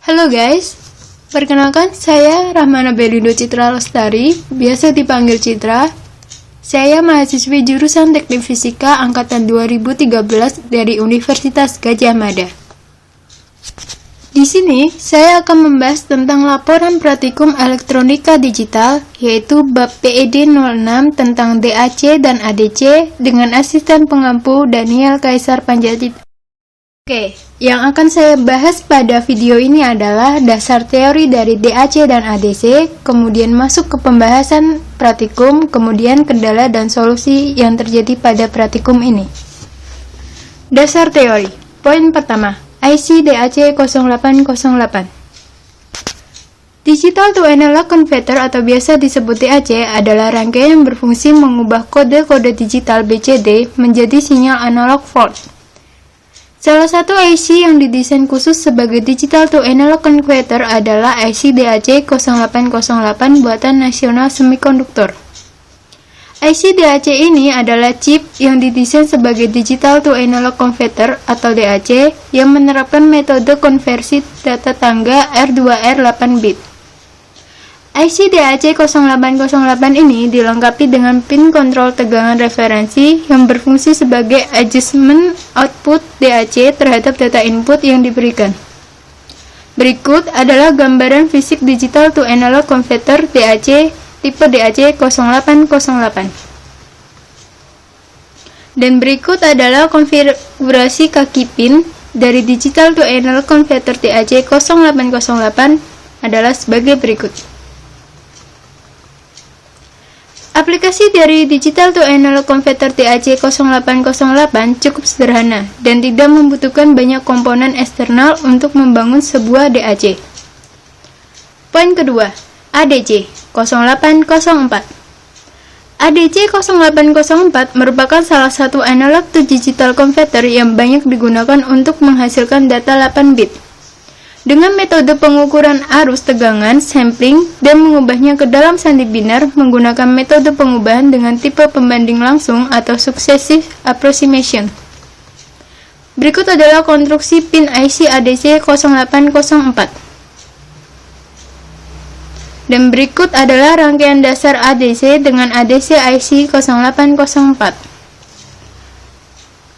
Halo guys, perkenalkan saya Rahmana Belindo Citra Lestari, biasa dipanggil Citra. Saya mahasiswi jurusan Teknik Fisika angkatan 2013 dari Universitas Gadjah Mada. Di sini saya akan membahas tentang laporan praktikum elektronika digital, yaitu bab PED 06 tentang DAC dan ADC dengan asisten pengampu Daniel Kaisar Panjaitan. Oke, yang akan saya bahas pada video ini adalah dasar teori dari DAC dan ADC, kemudian masuk ke pembahasan praktikum, kemudian kendala dan solusi yang terjadi pada praktikum ini. Dasar teori. Poin pertama, IC DAC 0808. Digital to Analog Converter atau biasa disebut DAC adalah rangkaian yang berfungsi mengubah kode-kode digital BCD menjadi sinyal analog volt. Salah satu IC yang didesain khusus sebagai Digital to Analog Converter adalah IC DAC 0808 buatan Nasional Semikonduktor. IC DAC ini adalah chip yang didesain sebagai Digital to Analog Converter atau DAC yang menerapkan metode konversi data tangga R2R 8 bit. IC DAC 0808 ini dilengkapi dengan pin kontrol tegangan referensi yang berfungsi sebagai adjustment output DAC terhadap data input yang diberikan. Berikut adalah gambaran fisik Digital to Analog Converter DAC tipe DAC 0808. Dan berikut adalah konfigurasi kaki pin dari Digital to Analog Converter DAC 0808 adalah sebagai berikut. Aplikasi dari Digital to Analog Converter DAC 0808 cukup sederhana dan tidak membutuhkan banyak komponen eksternal untuk membangun sebuah DAC. Poin kedua, ADC 0804. ADC 0804 merupakan salah satu analog to digital converter yang banyak digunakan untuk menghasilkan data 8 bit. Dengan metode pengukuran arus tegangan, sampling, dan mengubahnya ke dalam sandi biner menggunakan metode pengubahan dengan tipe pembanding langsung atau successive approximation. Berikut adalah konstruksi pin IC ADC 0804. Dan berikut adalah rangkaian dasar ADC dengan ADC IC 0804.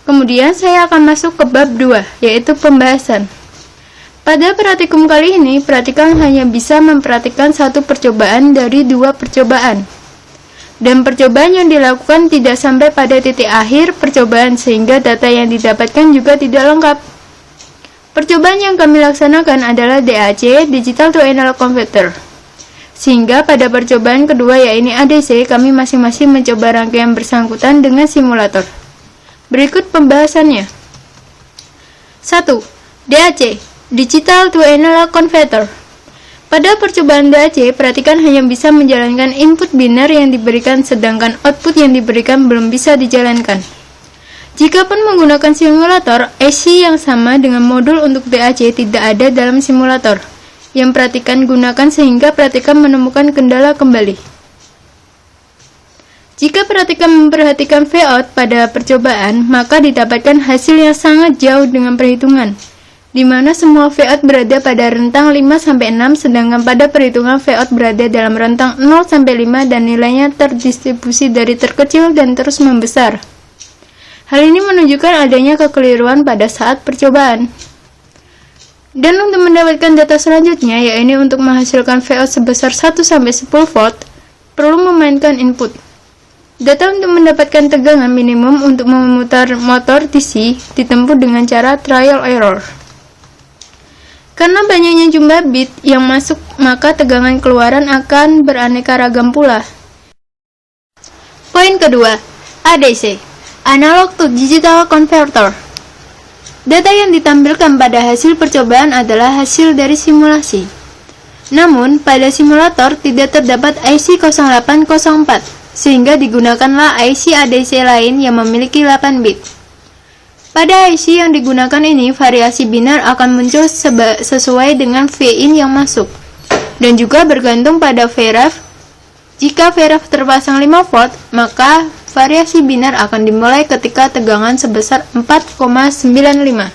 Kemudian saya akan masuk ke bab 2, yaitu pembahasan. Pada praktikum kali ini, praktikan hanya bisa memperhatikan satu percobaan dari dua percobaan. Dan percobaan yang dilakukan tidak sampai pada titik akhir percobaan sehingga data yang didapatkan juga tidak lengkap. Percobaan yang kami laksanakan adalah DAC, Digital to Analog Converter. Sehingga pada percobaan kedua yaitu ADC, kami masing-masing mencoba rangkaian bersangkutan dengan simulator. Berikut pembahasannya. 1. DAC Digital to Analog Converter. Pada percobaan DAC, perhatikan hanya bisa menjalankan input biner yang diberikan sedangkan output yang diberikan belum bisa dijalankan. Jikapun menggunakan simulator, IC yang sama dengan modul untuk DAC tidak ada dalam simulator. Yang perhatikan gunakan sehingga perhatikan menemukan kendala kembali. Jika perhatikan memperhatikan Vout pada percobaan, maka didapatkan hasil yang sangat jauh dengan perhitungan, di mana semua Vout berada pada rentang 5-6, sedangkan pada perhitungan Vout berada dalam rentang 0-5 dan nilainya terdistribusi dari terkecil dan terus membesar. Hal ini menunjukkan adanya kekeliruan pada saat percobaan. Dan untuk mendapatkan data selanjutnya, yaitu untuk menghasilkan Vout sebesar 1-10 volt, perlu memainkan input. Data untuk mendapatkan tegangan minimum untuk memutar motor DC ditempuh dengan cara trial error. Karena banyaknya jumlah bit yang masuk, maka tegangan keluaran akan beraneka ragam pula. Poin kedua, ADC, Analog to Digital Converter. Data yang ditampilkan pada hasil percobaan adalah hasil dari simulasi. Namun, pada simulator tidak terdapat IC 0804, sehingga digunakanlah IC ADC lain yang memiliki 8 bit. Pada IC yang digunakan ini, variasi biner akan muncul sesuai dengan V-in yang masuk, dan juga bergantung pada VREF. Jika VREF terpasang 5 volt, maka variasi biner akan dimulai ketika tegangan sebesar 4,95.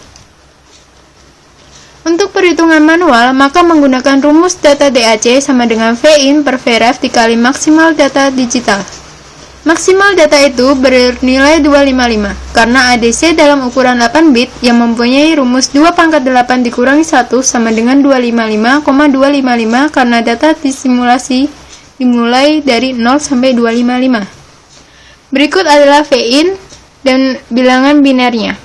Untuk perhitungan manual, maka menggunakan rumus data DAC sama dengan VIN per VREF dikali maksimal data digital. Maksimal data itu bernilai 255, karena ADC dalam ukuran 8 bit yang mempunyai rumus 2 pangkat 8 dikurangi 1 sama dengan 255,255 karena data disimulasi dimulai dari 0 sampai 255. Berikut adalah VIN dan bilangan binernya.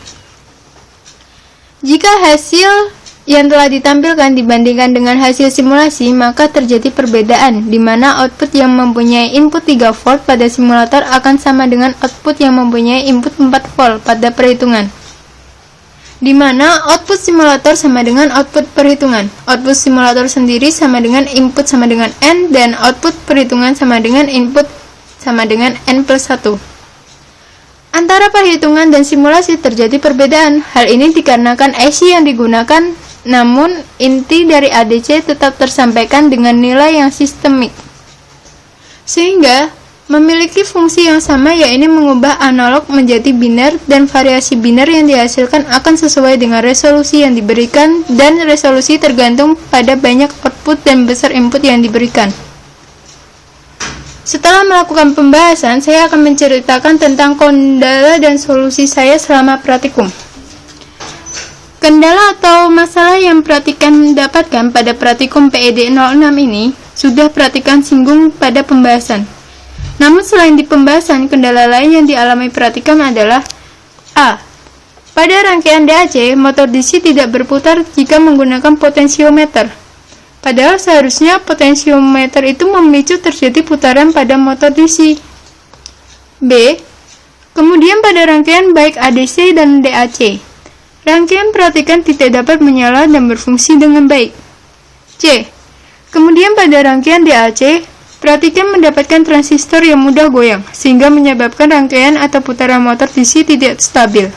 Jika hasil yang telah ditampilkan dibandingkan dengan hasil simulasi, maka terjadi perbedaan, di mana output yang mempunyai input 3 volt pada simulator akan sama dengan output yang mempunyai input 4 volt pada perhitungan, di mana output simulator sama dengan output perhitungan. Output simulator sendiri sama dengan input sama dengan N, dan output perhitungan sama dengan input sama dengan N plus 1. Antara perhitungan dan simulasi terjadi perbedaan. Hal ini dikarenakan IC yang digunakan, namun inti dari ADC tetap tersampaikan dengan nilai yang sistemik, sehingga memiliki fungsi yang sama, yaitu mengubah analog menjadi biner, dan variasi biner yang dihasilkan akan sesuai dengan resolusi yang diberikan, dan resolusi tergantung pada banyak output dan besar input yang diberikan. Setelah melakukan pembahasan, saya akan menceritakan tentang kendala dan solusi saya selama praktikum. Kendala atau masalah yang praktikan mendapatkan pada praktikum PED 06 ini sudah praktikan singgung pada pembahasan. Namun selain di pembahasan, kendala lain yang dialami praktikan adalah A. Pada rangkaian DAC, motor DC tidak berputar jika menggunakan potensiometer. Padahal seharusnya potensiometer itu memicu terjadi putaran pada motor DC. B. Kemudian pada rangkaian baik ADC dan DAC, rangkaian perhatikan tidak dapat menyala dan berfungsi dengan baik. C. Kemudian pada rangkaian DAC, perhatikan mendapatkan transistor yang mudah goyang, sehingga menyebabkan rangkaian atau putaran motor DC tidak stabil.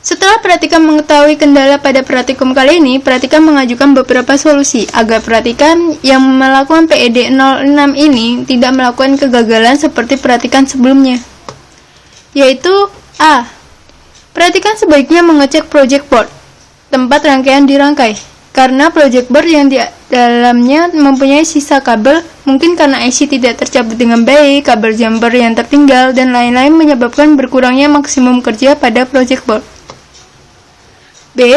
Setelah perhatikan mengetahui kendala pada praktikum kali ini, perhatikan mengajukan beberapa solusi agar perhatikan yang melakukan PED 06 ini tidak melakukan kegagalan seperti perhatikan sebelumnya, yaitu A. Perhatikan sebaiknya mengecek project board, tempat rangkaian dirangkai, karena project board yang di dalamnya mempunyai sisa kabel, mungkin karena IC tidak tercabut dengan baik, kabel jumper yang tertinggal, dan lain-lain menyebabkan berkurangnya maksimum kerja pada project board. B.